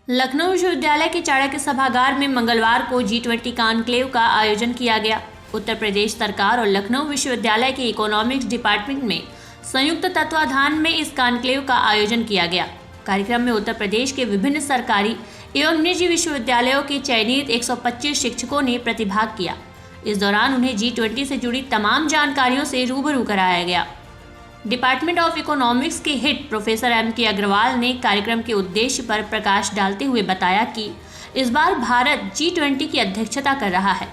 लखनऊ विश्वविद्यालय के चाणक्य सभागार में मंगलवार को G20 कॉन्क्लेव का आयोजन किया गया। उत्तर प्रदेश सरकार और लखनऊ विश्वविद्यालय के इकोनॉमिक्स डिपार्टमेंट में संयुक्त तत्वाधान में इस कॉन्क्लेव का आयोजन किया गया। कार्यक्रम में उत्तर प्रदेश के विभिन्न सरकारी एवं निजी विश्वविद्यालयों के चयनित 125 शिक्षकों ने प्रतिभाग किया। इस दौरान उन्हें G20 से जुड़ी तमाम जानकारियों से रूबरू कराया गया। डिपार्टमेंट ऑफ इकोनॉमिक्स के हेड प्रोफेसर M.K. अग्रवाल ने कार्यक्रम के उद्देश्य पर प्रकाश डालते हुए बताया कि इस बार भारत G20 की अध्यक्षता कर रहा है।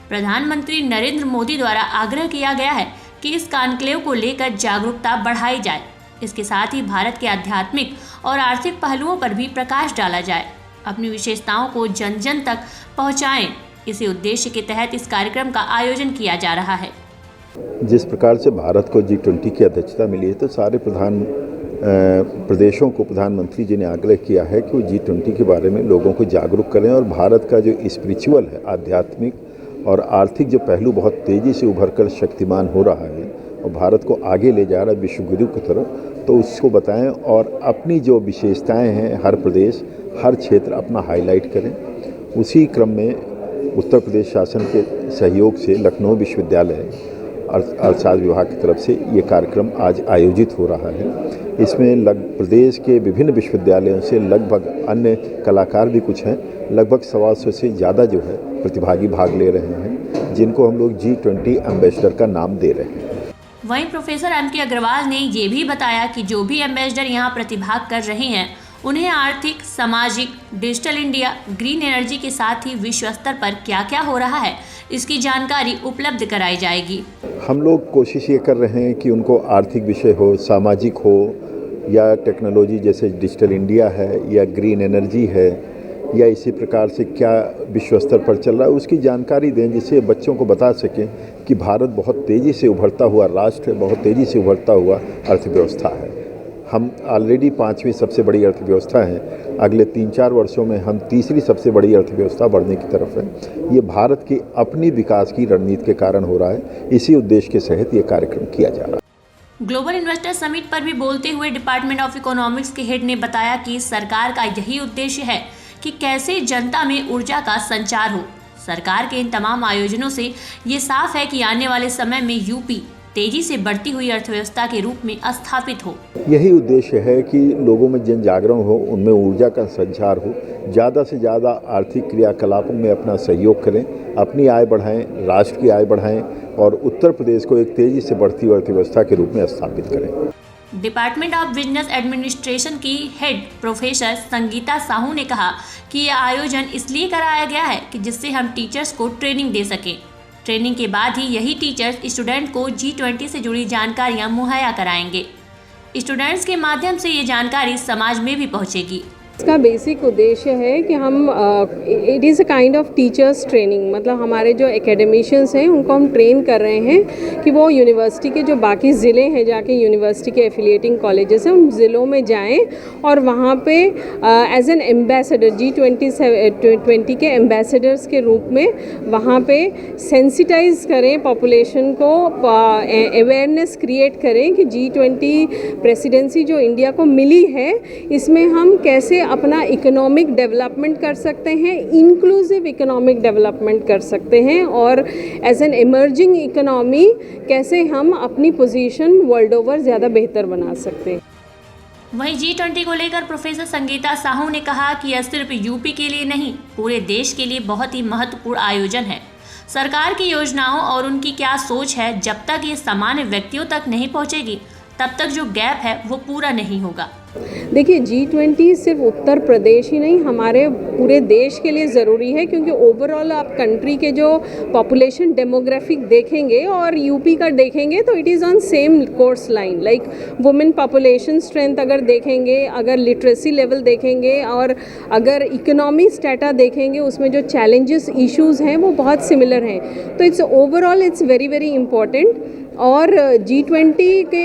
प्रधानमंत्री नरेंद्र मोदी द्वारा आग्रह किया गया है कि इस कॉन्क्लेव को लेकर जागरूकता बढ़ाई जाए। इसके साथ ही भारत के आध्यात्मिक और आर्थिक पहलुओं पर भी प्रकाश डाला जाए, अपनी विशेषताओं को जन जन तक पहुँचाएं। इसी उद्देश्य के तहत इस कार्यक्रम का आयोजन किया जा रहा है। जिस प्रकार से भारत को G20 की अध्यक्षता मिली है, तो सारे प्रदेशों को प्रधानमंत्री जी ने आग्रह किया है कि वो G20 के बारे में लोगों को जागरूक करें और भारत का जो स्पिरिचुअल है, आध्यात्मिक और आर्थिक जो पहलू बहुत तेज़ी से उभर कर शक्तिमान हो रहा है और भारत को आगे ले जा रहा है विश्व गुरु की तरफ, तो उसको बताएं और अपनी जो विशेषताएं हैं हर प्रदेश हर क्षेत्र अपना हाईलाइट करें। उसी क्रम में उत्तर प्रदेश शासन के सहयोग से लखनऊ विश्वविद्यालय अर्थशास्त्र विभाग की तरफ से ये कार्यक्रम आज आयोजित हो रहा है। इसमें प्रदेश के विभिन्न विश्वविद्यालयों से लगभग अन्य कलाकार भी कुछ हैं, लगभग 125 से ज़्यादा जो है प्रतिभागी भाग ले रहे हैं, जिनको हम लोग G20 एम्बेसडर का नाम दे रहे हैं। वहीं प्रोफेसर M.K. अग्रवाल ने ये भी बताया कि जो भी एम्बेसडर यहाँ प्रतिभाग कर रहे हैं उन्हें आर्थिक, सामाजिक, डिजिटल इंडिया, ग्रीन एनर्जी के साथ ही विश्व स्तर पर क्या क्या हो रहा है इसकी जानकारी उपलब्ध कराई जाएगी। हम लोग कोशिश ये कर रहे हैं कि उनको आर्थिक विषय हो, सामाजिक हो या टेक्नोलॉजी जैसे डिजिटल इंडिया है या ग्रीन एनर्जी है या इसी प्रकार से क्या विश्व स्तर पर चल रहा है उसकी जानकारी दें, जिससे बच्चों को बता सकें कि भारत बहुत तेज़ी से उभरता हुआ राष्ट्र है, बहुत तेज़ी से उभरता हुआ अर्थव्यवस्था है। हम ऑलरेडी 5वीं सबसे बड़ी अर्थव्यवस्था हैं, अगले 3-4 वर्षों में हम तीसरी सबसे बड़ी अर्थव्यवस्था बढ़ने की तरफ है। ये भारत की अपनी विकास की रणनीति के कारण हो रहा है। इसी उद्देश्य के तहत ये कार्यक्रम किया जा रहा है। ग्लोबल इन्वेस्टर समिट पर भी बोलते हुए डिपार्टमेंट ऑफ इकोनॉमिक्स के हेड ने बताया कि सरकार का यही उद्देश्य है कि कैसे जनता में ऊर्जा का संचार हो। सरकार के इन तमाम आयोजनों से ये साफ है कि आने वाले समय में यूपी तेजी से बढ़ती हुई अर्थव्यवस्था के रूप में स्थापित हो। यही उद्देश्य है कि लोगों में जन जागरण हो, उनमें ऊर्जा का संचार हो, ज़्यादा से ज़्यादा आर्थिक क्रियाकलापों में अपना सहयोग करें, अपनी आय बढ़ाएं, राष्ट्र की आय बढ़ाएं और उत्तर प्रदेश को एक तेजी से बढ़ती हुई अर्थव्यवस्था के रूप में स्थापित करें। डिपार्टमेंट ऑफ बिजनेस एडमिनिस्ट्रेशन की हेड प्रोफेसर संगीता साहू ने कहा कि यह आयोजन इसलिए कराया गया है कि जिससे हम टीचर्स को ट्रेनिंग दे सकें। ट्रेनिंग के बाद ही यही टीचर्स स्टूडेंट को G20 से जुड़ी जानकारियां मुहैया कराएंगे। स्टूडेंट्स के माध्यम से ये जानकारी समाज में भी पहुंचेगी। इसका बेसिक उद्देश्य है कि हम it is a kind of teachers training, मतलब हमारे जो एकेडमिशियंस हैं उनको हम ट्रेन कर रहे हैं कि वो यूनिवर्सिटी के जो बाकी ज़िले हैं, जाके यूनिवर्सिटी के एफिलिएटिंग कॉलेजेस हैं उन ज़िलों में जाएं और वहाँ पे एज एन एम्बेसडर G20 के एम्बेसडर्स के रूप में वहाँ पे सेंसिटाइज करें पॉपुलेशन को, अवेयरनेस क्रिएट करें कि G20 प्रेसिडेंसी जो इंडिया को मिली है इसमें हम कैसे अपना इकोनॉमिक डेवलपमेंट कर सकते हैं, इंक्लूसिव इकोनॉमिक डेवलपमेंट कर सकते हैं और एज एन इमर्जिंग इकोनॉमी कैसे हम अपनी पोजीशन वर्ल्ड ओवर ज़्यादा बेहतर बना सकते हैं। वहीं G20 को लेकर प्रोफेसर संगीता साहू ने कहा कि यह सिर्फ यूपी के लिए नहीं, पूरे देश के लिए बहुत ही महत्वपूर्ण आयोजन है। सरकार की योजनाओं और उनकी क्या सोच है, जब तक ये सामान्य व्यक्तियों तक नहीं पहुँचेगी तब तक जो गैप है वो पूरा नहीं होगा। देखिए G20 सिर्फ उत्तर प्रदेश ही नहीं, हमारे पूरे देश के लिए ज़रूरी है, क्योंकि ओवरऑल आप कंट्री के जो पॉपुलेशन डेमोग्राफिक देखेंगे और यूपी का देखेंगे तो it is on same course line. Like women population strength अगर देखेंगे, अगर लिटरेसी लेवल देखेंगे और अगर इकोनॉमी स्टेटा देखेंगे, उसमें जो चैलेंजेस इश्यूज़ हैं वो बहुत सिमिलर हैं। तो it's overall it's very very important और G20 के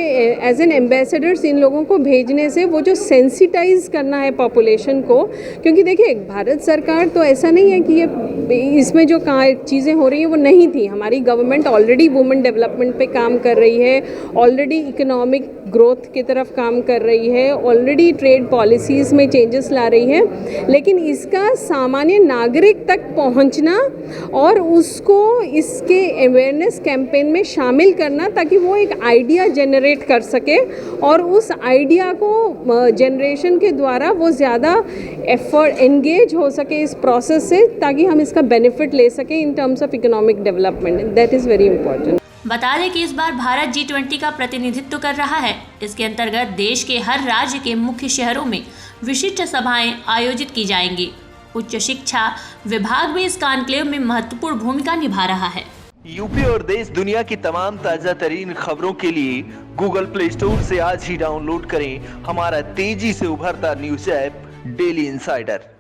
एज एन एम्बेसडर्स इन लोगों को भेजने से वो जो सेंसिटाइज करना है पॉपुलेशन को, क्योंकि देखिए भारत सरकार तो ऐसा नहीं है कि ये इसमें जो चीज़ें हो रही हैं वो नहीं थी। हमारी गवर्नमेंट ऑलरेडी वुमेन डेवलपमेंट पे काम कर रही है, ऑलरेडी इकोनॉमिक ग्रोथ की तरफ काम कर रही है, ऑलरेडी ट्रेड पॉलिसीज़ में चेंजेस ला रही है, लेकिन इसका सामान्य नागरिक तक पहुंचना और उसको इसके अवेयरनेस कैंपेन में शामिल करना ताकि वो एक आइडिया जनरेट कर सके और उस आइडिया को जनरेशन के द्वारा वो ज़्यादा एफर्ट एंगेज हो सके इस प्रोसेस से, ताकि हम इसका बेनिफिट ले सकें in terms of economic development. That is very important. बता दें कि इस बार भारत G20 का प्रतिनिधित्व कर रहा है। इसके अंतर्गत देश के हर राज्य के मुख्य शहरों में विशिष्ट सभाएं आयोजित की जाएंगी। उच्च शिक्षा विभाग भी इस कॉन्क्लेव में महत्वपूर्ण भूमिका निभा रहा है। यूपी और देश दुनिया की तमाम ताजा तरीन खबरों के लिए गूगल प्ले स्टोर से आज ही डाउनलोड करें हमारा तेजी से उभरता न्यूज ऐप डेली इंसाइडर।